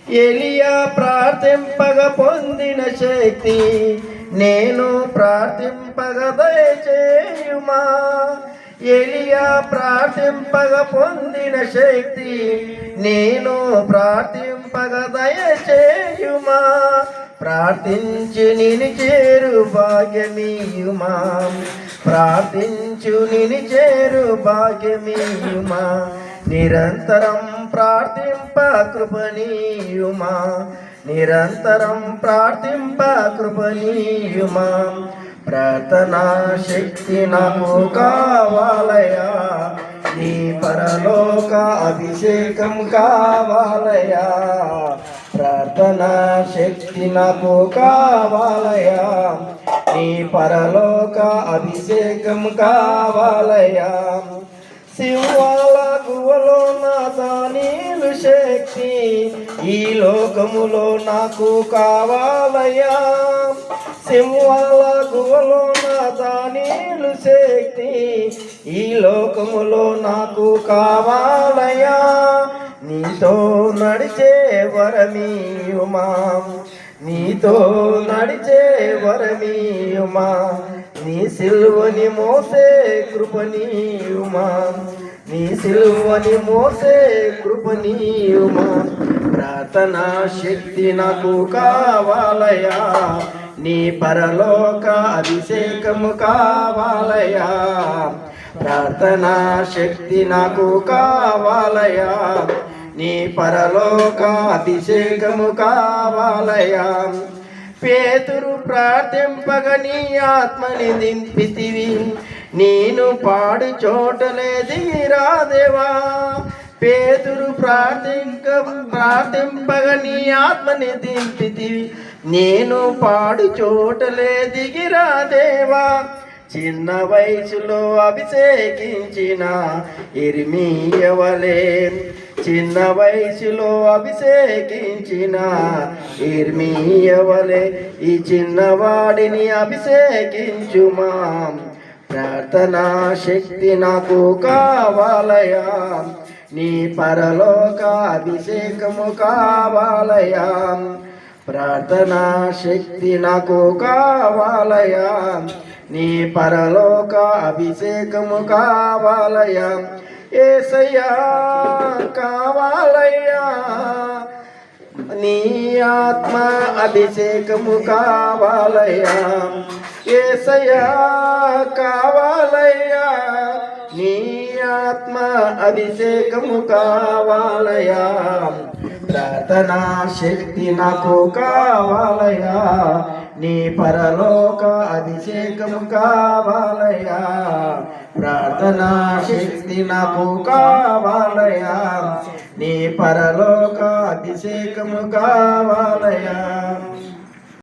ఎలియా ప్రార్థింపగ పొందిన శక్తి నేను ప్రార్థింపగ దయచేయుమా. ఎలియా ప్రార్థింపగ పొందిన శక్తి నేను ప్రార్థింపగ దయచేయుమా. ప్రార్థించు నిన్ను చేరు భాగ్యమీయుమా. ప్రార్థించు నిన్ను చేరు భాగ్యమీయుమా. నిరంతరం ప్రార్థింప కృపణీయుమా. నిరంతరం ప్రార్థింప కృపణీయుమా. ప్రార్థనా శక్తి నాకు కావాలయా. నీ పరలోక అభిషేకం కావాలయా. ప్రార్థనా శక్తి నాకు కావాలయా. నీ పరలోక అభిషేకం కావాలయా. సింహాల గుహలో నా దానియేలు శక్తి ఈ లోకములో నాకు కావాలయా. సింహాల గుహలో నా దానియేలు శక్తి ఈ లోకములో నాకు కావాలయా. నీతో నడిచే వరమీయుమా. నీతో నడిచే వరమీయుమా. నీ సిలువని మోసే కృపణీయుమా. నీ సిలువని మోసే కృపణీయుమా. ప్రార్థనా శక్తి నాకు కావాలయా. నీ పరలోక అభిషేకము కావాలయా. ప్రార్థనా శక్తి నాకు కావాలయా. నీ పరలోక అభిషేకము కావాలయా. పేతురు ప్రార్థింపగ నీ ఆత్మని దింపితివి. నేను పాడు చోటలే దిగిరాదేవా. పేతురు ప్రార్థింపగ నీ ఆత్మని దింపితివి. నేను పాడు చోటలే దిగిరాదేవా. చిన్న వయసులో అభిషేకించిన ఇర్మీయా వలె. చిన్న వయసులో అభిషేకించిన ఇర్మీయా వలె ఈ చిన్నవాడిని అభిషేకించుమా. ప్రార్థనా శక్తి నాకు కావాలయా. నీ పరలోక అభిషేకము కావాలయా. ప్రార్థనా శక్తి నాకు కావాలయా. నీ పరలోక అభిషేకము కావాలయా. యేసయ్యా కావాలయ్యా. నీ ఆత్మ అభిషేకము కావాలయ్యా. యేసయ్యా కావాలయ్యా. నీ ఆత్మ అభిషేకము కావాలయ్యా. ప్రార్థనా శక్తి నాకు కావాలయ్యా. నీ పరలోక అభిషేకము కావాలయ్యా. ప్రార్థనా శక్తి నాకు కావాలయ్యా. నీ పరలోక అభిషేకము కావాలయ్యా.